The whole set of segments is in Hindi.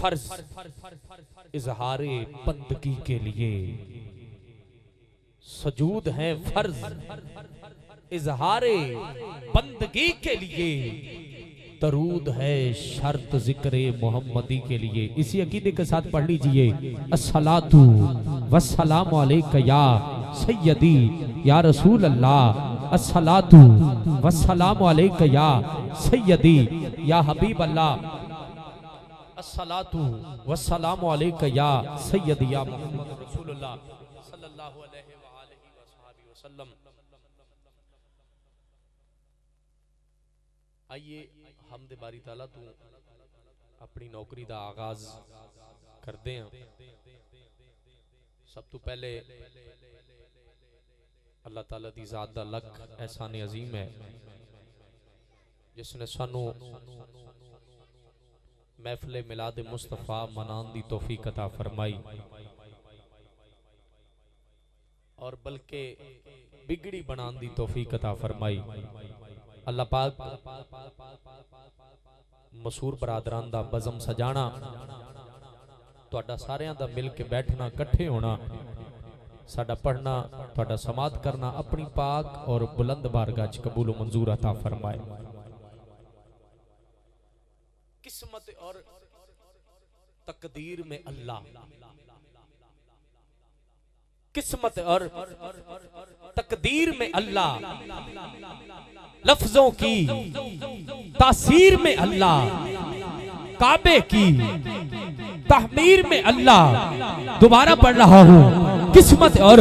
फर्ज इजहारे बंदगी के लिए, सजूद है फर्ज इजहारे बंदगी के लिए, दरूद है शर्त जिक्र मोहम्मदी के लिए। इसी अकीदे के साथ पढ़ लीजिए, अस्सलातु वस्सलामु अलैका या सय्यदी या रसूल अल्लाह, अस्सलातु वस्सलामु अलैका या सय्यदी या हबीब अल्लाह, अस्सलातु वस्सलामु अलैका या सय्यदी या मुहम्मद रसूलुल्लाह सल्लल्लाहु अलैहि वसल्लम। आइए हमदे बारी ताला तू अपनी नौकरी दा आगाज करते हैं। सब तो पहले अल्लाह ताला दी ज़ात दा लख एहसान अजीम है जिसने सानू महफिल मिलाद मुस्तफा मनान दी तौफीक अता फरमाई और बल्कि बिगड़ी बनान दी तौफीक अता फरमाई। अल्लाह पाक मशहूर बरादरान दा बज़म सजाना, तुहाडा सारियां दा मिल के बैठना, इकट्ठे होना, साडा पढ़ना, तुहाडा समात करना अपनी पाक और बुलंद बारगाह च कबूल व मंजूर अता फरमाए। किस्मत और तकदीर में अल्लाह, किस्मत और तकदीर में अल्लाह, लफ्जों की तासीर में अल्लाह, काबे की तहमीर में अल्लाह। दोबारा पढ़ रहा हूं, किस्मत और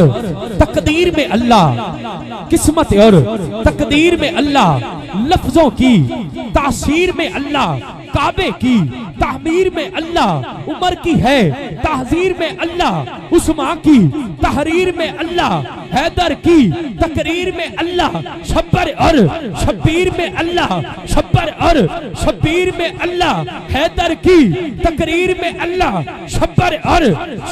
तकदीर में अल्लाह, किस्मत और तकदीर में अल्लाह, लफ्जों की तासीर में अल्लाह, काबे की तहमीर में अल्लाह, उमर की है तहजीर में अल्लाह, उस्मा की तहरीर में अल्लाह, हैदर की तकरीर में अल्लाह, शब्बर और शब्बीर में अल्लाह, शब्बर और शब्बीर में अल्लाह, हैदर की तकरीर में अल्लाह, शब्बर और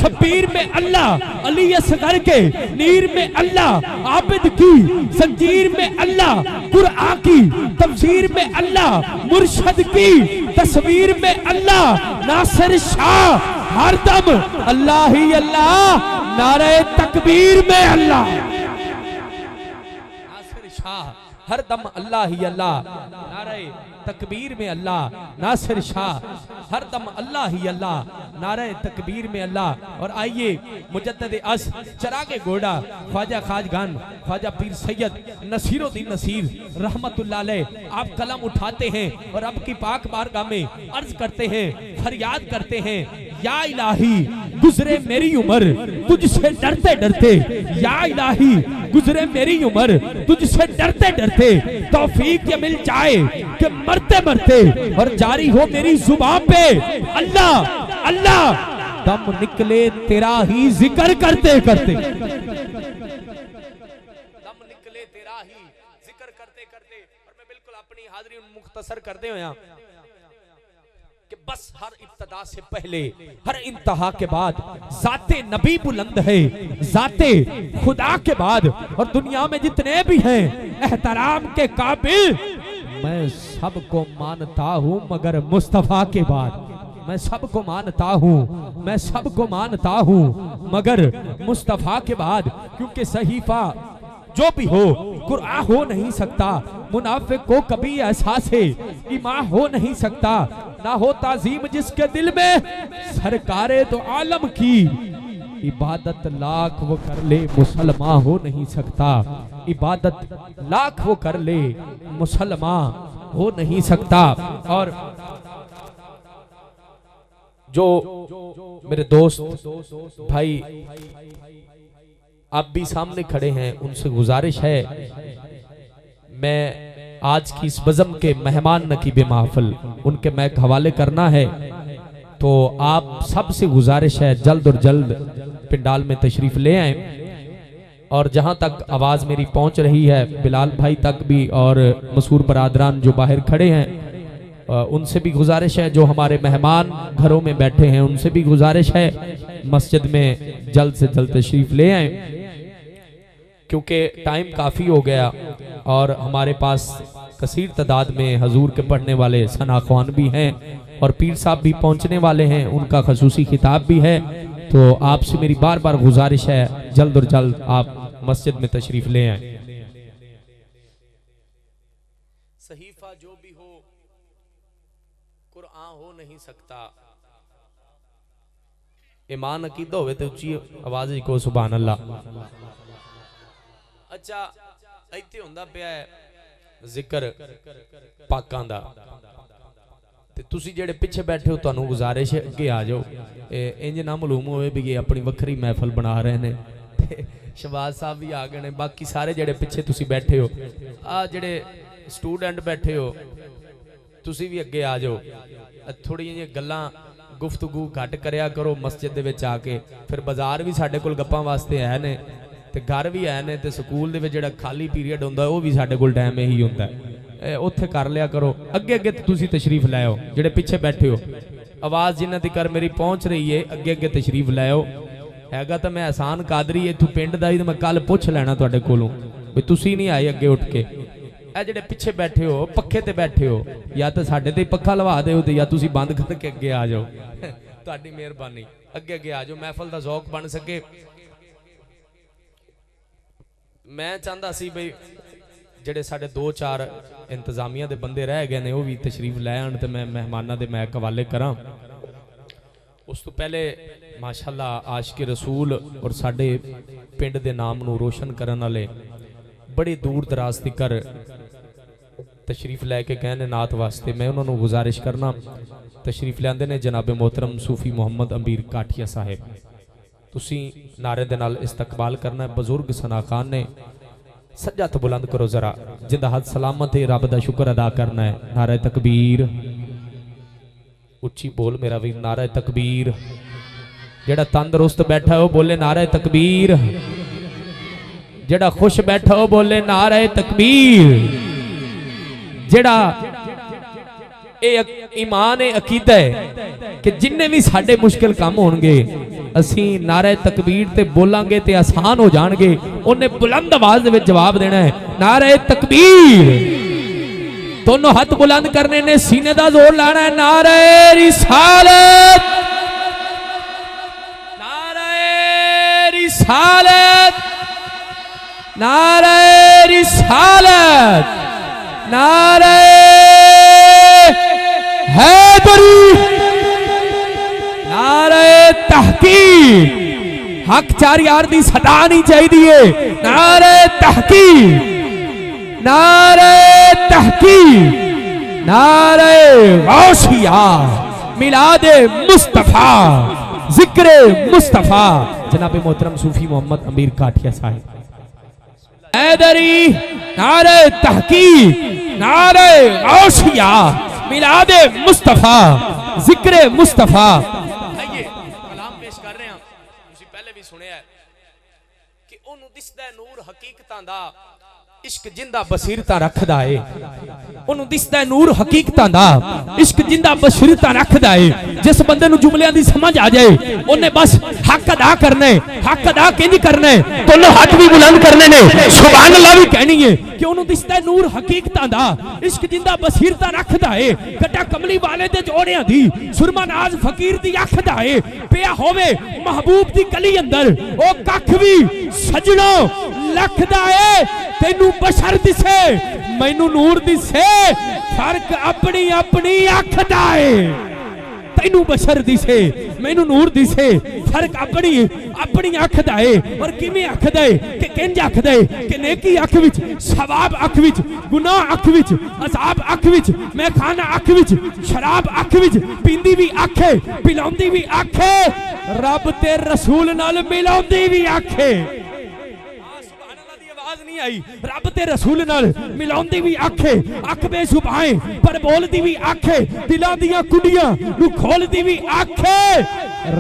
शब्बीर में अल्लाह, अली असगर के नीर में अल्लाह, आबिद की जंजीर में अल्लाह, कुरआन की तफसीर में अल्लाह, मुर्शद की तस्वीर में अल्लाह, नासिर शाह हरदम अल्लाह ही अल्लाह, नारे तकबीर में अल्लाह, नासिर शाह हरदम अल्लाह ही अल्लाह, नारे तकबीर में अल्लाह, नासिर शाह हरदम अल्लाह ही अल्लाह, नारे तकबीर में अल्लाह। और आइए मुजद्दिद अस चरागे गोड़ा ख्वाजा खाजगान ख्वाजा पीर सैयद नसीरुद्दीन नसीर रहमतुल्लाह अलैह, आप कलम उठाते हैं और अब की पाक बारगाह में अर्ज करते हैं, फरियाद करते हैं, या इलाही गुजरे मेरी उम्र तुझसे डरते डरते, या इलाही गुजरे मेरी उम्र तुझसे डरते डरते, तौफीक ये मिल जाए कि मरते मरते और जारी हो मेरी जुबान पे अल्लाह अल्लाह, दम निकले तेरा ही जिक्र करते करते, दम निकले तेरा ही जिक्र करते करते। और मैं बिल्कुल अपनी हाजिरी मुख्तसर करते हुए कि बस हर इब्तदा से पहले हर इंतहा के बाद जाते नबी बुलंद है, जाते खुदा के बाद, और दुनिया में जितने भी हैं एहतराम के काबिल, मैं सबको मानता हूं मगर मुस्तफा के बाद, मैं सबको मानता हूं, मैं सबको मानता हूं मगर मुस्तफा के बाद, क्योंकि सहीफा जो भी हो कुरआन हो नहीं सकता, मुनाफिक को कभी एहसास ईमान हो नहीं सकता, ना हो ताजीम जिसके दिल में, सरकारे तो आलम की इबादत लाख वो कर ले मुसलमान हो नहीं सकता, इबादत लाख वो कर ले मुसलमान हो नहीं सकता। और जो मेरे दोस्त भाई आप भी सामने खड़े हैं, उनसे गुजारिश है, मैं आज की इस बज़म के मेहमान नकीब महफिल उनके मैं हवाले करना है, तो आप सबसे गुजारिश है जल्द और जल्द पिंडाल में तशरीफ ले आए। और जहां तक आवाज मेरी पहुंच रही है, बिलाल भाई तक भी और मशहूर बरादरान जो बाहर खड़े हैं, उनसे भी गुजारिश है, जो हमारे मेहमान घरों में बैठे हैं उनसे भी गुजारिश है, मस्जिद में जल्द से जल्द तशरीफ ले आए, क्योंकि टाइम काफ़ी हो गया और हमारे पास कसीर तादाद में हजूर के पढ़ने वाले सनाख्वान भी हैं और पीर साहब भी पहुंचने वाले हैं, उनका खसूसी खिताब भी है। तो आपसे मेरी बार बार गुजारिश है, जल्द और जल्द आप मस्जिद में तशरीफ ले आए। सहीफा जो भी हो, कुरान हो नहीं सकता। ईमान अकीदा होवे ते उच्ची आवाज को सुभान अल्लाह। अच्छा, इत्थे हुंदा पिया है जिक्र पाकां दा, ते तुसी जेड़े पिछे बैठे हो तुहानू गुजारिश है अगे आ जाओ। इंज ना मालूम होवे भी ये अपनी वखरी महफल बना रहे ने। शहबाज साहब भी आ गए ने, बाकी सारे जेड़े पिछे तुसी बैठे हो, आ जेड़े स्टूडेंट बैठे हो, तुसी भी अगे आ जाओ। थोड़ी जी गल्लां गुफ्तगू घट करया करो मस्जिद दे विच आके। फिर बाजार भी साडे कोल गप्पां वास्ते है ने, ते घर भी है ने, ते स्कूल दे विच जेड़ा खाली पीरियड हुंदा वो भी साडे कोल टाइम यही हुंदा है, उत्थे कर लिया करो। अगे अगे तुसी तशरीफ लाओ, जेड़े पिछे बैठे हो, आवाज़ जिन्हां तक मेरी पहुंच रही है, अगे अगे तशरीफ लाओ। हैगा तो मैं एहसान कादरी इत्थों पिंड दा ही, मैं कल पुछ लेना तुहाडे कोलों भी तुसी नहीं आए अगे उठ के। ए जेड़े पिछे बैठे हो, पक्खे ते बैठे हो, या तो साडे ते पक्खा लवा दे या तुसी बंद करके अगे आ जाओ। तुहाडी मेहरबानी, अगे अगे आ जाओ, महफल दा ज़ौक बन सके। मैं चाहता सी बई जेड़े साडे 2-4 इंतजामिया दे बंदे रह गए ने, वो भी तशरीफ लै आन ते मैं मेहमानां दे मैं हवाले करां। उस तो पहले माशाअल्लाह आशिक रसूल और साडे पिंड दे नाम नू रोशन करन वाले बड़ी दूर दराज तिकर तशरीफ लैके गए ने नात वास्ते। मैं उन्होंने गुजारिश करना, तशरीफ लियांदे ने जनाब मोहतरम सूफी मुहम्मद अमीर काठिया साहिब। तुसी नारे दे नाल इस्तकबाल करना है। बुजुर्ग सना खान ने सज्जा तो बुलंद करो जरा, जिंदा हद सलामत है, रब दा शुक्र अदा करना है। नारे तकबीर, उच्ची बोल मेरा वीर, नारे तकबीर। जेड़ा तंदुरुस्त बैठा है वो बोले नारे तकबीर, जेड़ा खुश बैठा हो बोले नारे तकबीर। जेड़ा ईमान है, अकीदा है कि जिन्ने भी साडे मुश्किल काम होणगे असी नारे तकबीर ते बोलांगे ते आसान हो जाणगे। उन्हें बुलंद आवाज दे विच जवाब देना है, नारे तकबीर। दोनों हाथ बुलंद करने ने, सीने दा जोर लाना है। नारे रिसालत, नारे रिसालत, नारे रिसालत, नारे हैदरी, नारे तहकीक। हक 4 यार दी सदा नहीं चाहिए। नारे तहकीक, नारे तहकीक, नारे गौसिया, मिलादे मुस्तफा, जिक्रे मुस्तफा। जनाब मोहतरम सूफी मोहम्मद अमीर काठिया साहिब। हैदरी, नारे तहकीक, नारे गौसिया, मिलादे मुस्तफा, जिक्रे मुस्तफा। आइए कलाम पेश कर रहे हैं। तुसी पहले भी सुनिया है कि ओनू दिसदा है नूर हकीकतां दा, इश्क जिंदा बसीरता रखदा है। ओनू दिसदा है नूर हकीकतां दा, इश्क जिंदा बसीरता रखदा है। जिस बंदे नू जुमलियां दी समझ आ जाए, ओने बस हक अदा करने। हक अदा किंज करने? दोनों हाथ भी बुलंद करने ने, सुभान अल्लाह भी कहनी है कि ओनू दिसदा है नूर हकीकतां दा, इश्क जिंदा बसीरता रखदा है। गड्डा कमली वाले दे जोड़ियां दी, सुरमा नाज फकीर दी अख दा है। पिया होवे महबूब दी गली अंदर, ओ कख भी सजणो लखदा है। तेनू बशर दिसे, मैनू नूर दिसे, फर्क अपनी अपनी अख दा है। तेनू बशर दिसे, मैनू नूर दिसे, फर्क अपनी अपनी अख दा है। और किवें अख दा है कि किंज अख दा है कि नेकी अख विच, सवाब अख विच, गुनाह अख विच, अजाब अख विच, मैं खाना अख विच, शराब अख विच, पींदी भी अख है, पिलाउंदी भी अख है, रब ते रसूल नाल मिलाउंदी भी अख है। नहीं आई, रब ते रसूल नाल मिलाउंदी भी अख है। अख बेजुबान पर बोलदी भी अख है, दिलां दियां कुंडियां नू खोलदी भी अख है।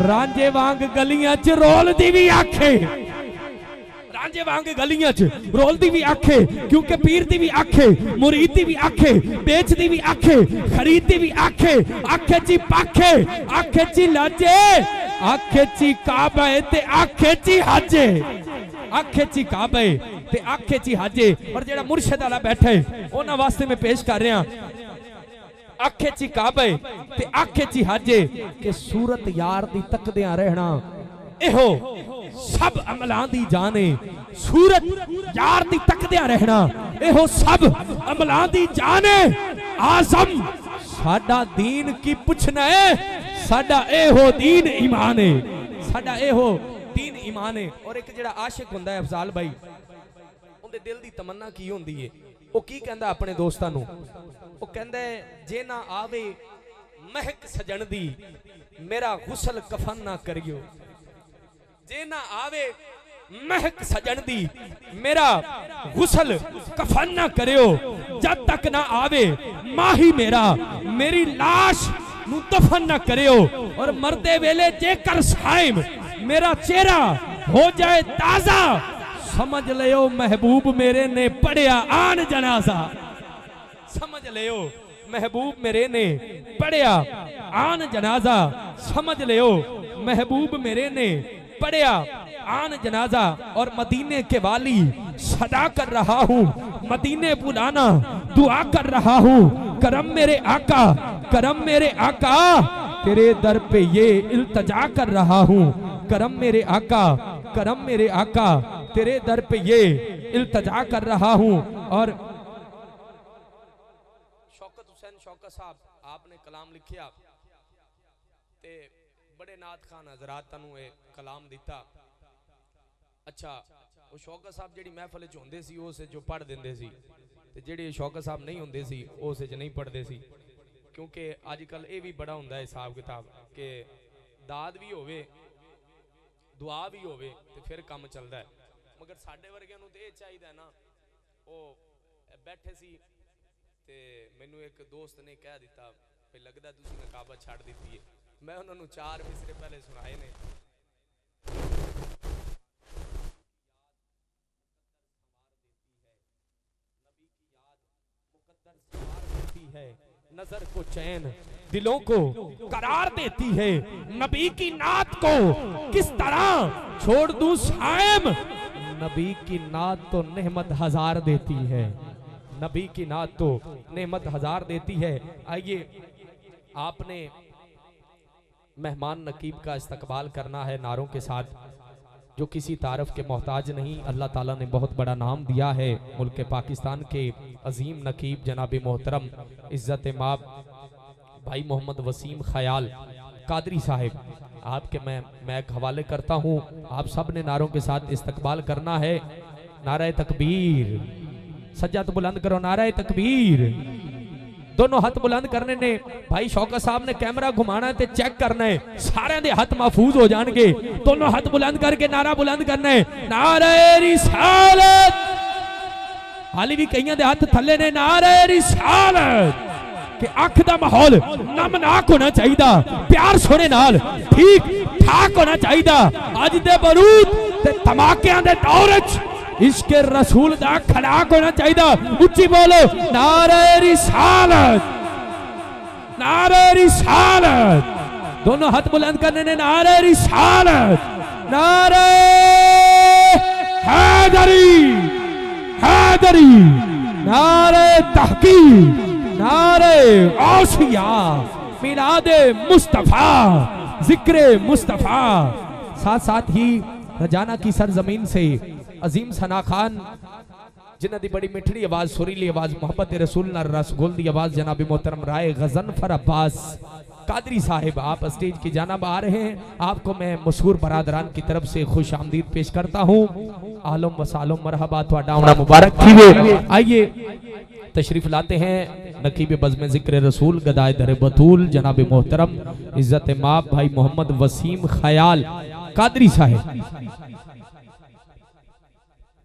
रांझे वांग गलियां च रोलदी भी अख है, रांझे वांग गलियां च रोलदी भी अख है। क्योंकि पीर दी भी अख है, मुरीद दी भी अख है, बेचदी भी अख है, खरीददी भी अख है। अख ची पख है, अख ची लाजे, अख ची काबा है ते अख ची हज है। अख ची काबा है ते अख ची हज है। और जेड़ा मुर्शिद वाला बैठा है उन्हां वास्ते मैं पेश कर रहा। आखे ची काबे ते आखे ची हजे के सूरत यार दी तकदियां रहना एहो सब अमलां दी जाने सूरत यार दी तकदियां रहना एहो सब अमलां दी जाने आजम साडा दीन की पुछना है साडा एहो दीन ईमान है साडा एहो दीन ईमान है। और एक जेड़ा आशिक हुंदा है अफजाल भाई उनदे दिल दी तमन्ना की हुंदी है वो की कहंदा अपने दोस्तां नूं वो कहंदा है जे ना आवे महक सजन दी मेरा गुसल कफन ना करियो जे ना आवे महक सजन दी मेरा गुसल कफन ना करियो जब तक ना आवे माही मेरा मेरी लाश नू दफन ना करियो और मरते वेले जेकर साइम मेरा चेहरा हो जाए ताजा समझ लियो महबूब मेरे ने पढ़िया आन जनाजा समझ लियो महबूब मेरे ने पढ़िया आन जनाजा समझ लियो महबूब मेरे ने पढ़िया आन जनाजा। और मदीने के वाली सदा कर रहा हूँ मदीने बुलाना दुआ कर रहा हूँ करम मेरे आका करम मेरे आका तेरे दर पे ये इल्तजा कर रहा हूँ करम मेरे आका करम मेरे आका तेरे दर पे ये इल्तजा कर रहा हूँ। और शौकत हुसैन शौकत साहब आपने कलाम लिखिया ते बड़े नाथ खान हजरात तनु ए कलाम दिता। अच्छा वो शौकत साहब जेड़ी महफिल च होंदे सी उस जो पढ़ देंदे सी ते जेड़ी शौकत साहब नहीं होंदे सी उस च नहीं पढ़दे सी क्योंकि आजकल ये भी बड़ा हुंदा है हिसाब किताब के दाद भी होवे दुआ भी होवे ते फिर काम चलदा है मगर साडे वर्गियां नूं ते चाहिदा है ना वो बैठे सी ते मैनू एक दोस्त ने कह दिता भाई लगदा तुसीं नकाबत छड्ड दित्ती है मैं उन्हां नूं 4 मिसरे पहले सुनाए ने है नजर को चैन दिलों को करार देती है नबी की नात को किस तरह छोड़ दूं साइम नबी की नात तो नेमत हजार देती है नबी की नात तो नेमत हजार देती है। आइए आपने मेहमान नकीब का इस्तकबाल करना है नारों के साथ जो किसी तारफ के मोहताज नहीं अल्लाह ताला ने बहुत बड़ा नाम दिया है मुल्क पाकिस्तान के अजीम नकीब जनाब मोहतरम इज्जत माब भाई मोहम्मद वसीम ख्याल कादरी साहिब आपके मैं एक हवाले करता हूँ आप सब ने नारों के साथ इस्तकबाल करना है। नारे तकबीर सज्जा तो बुलंद करो नारे तकबीर दोनों हाथ बुलंद करने ने भाई शौकत साहब ने कैमरा घुमाना है ते चेक करना है सारे दे हाथ महफूज हो जाएंगे दोनों हाथ बुलंद करके नारा बुलंद करना है नारे रिसालत हाली भी कईयां दे हाथ थल्ले ने नारे रिसालत के अख दा माहौल नमनाक होना चाहिए प्यार सोने नाल ठीक ठाक होना चाहिए अज दे बारूद ते धमाकियां दे दौर च इश्क रसूल दा खड़ाक होना चाहिए उच्ची बोलो नारे रिसालत नारे रिसालत दोनों हाथ बुलंद करने ने नारे रिसालत नारे हैदरी हैदरी नारे तहकीक नारे औसिया मिलादे मुस्तफा जिक्रे मुस्तफा। साथ साथ ही रजाना की सरजमीन से अजीम सना खान जिन्हां दी बड़ी मिठड़ी आवाज सुरीली आवाज मोहब्बत रसूल ना रसगुल दी आवाज जनाब मोहतरम राय गजनफर अब्बास कादरी साहिब आप स्टेज की जानिब आ रहे हैं आपको मैं मशहूर बरादरान की तरफ से खुश आमदीद पेश करता हूँ आलम वसालम मरहबा तुहाडा आना मुबारक थीवे। आइए तशरीफ लाते हैं नकीब बज़्म ज़िक्र रसूल गदाए दर बतूल जनाब मोहतरम इज्जत माब भाई मोहम्मद वसीम ख्याल कादरी साहिब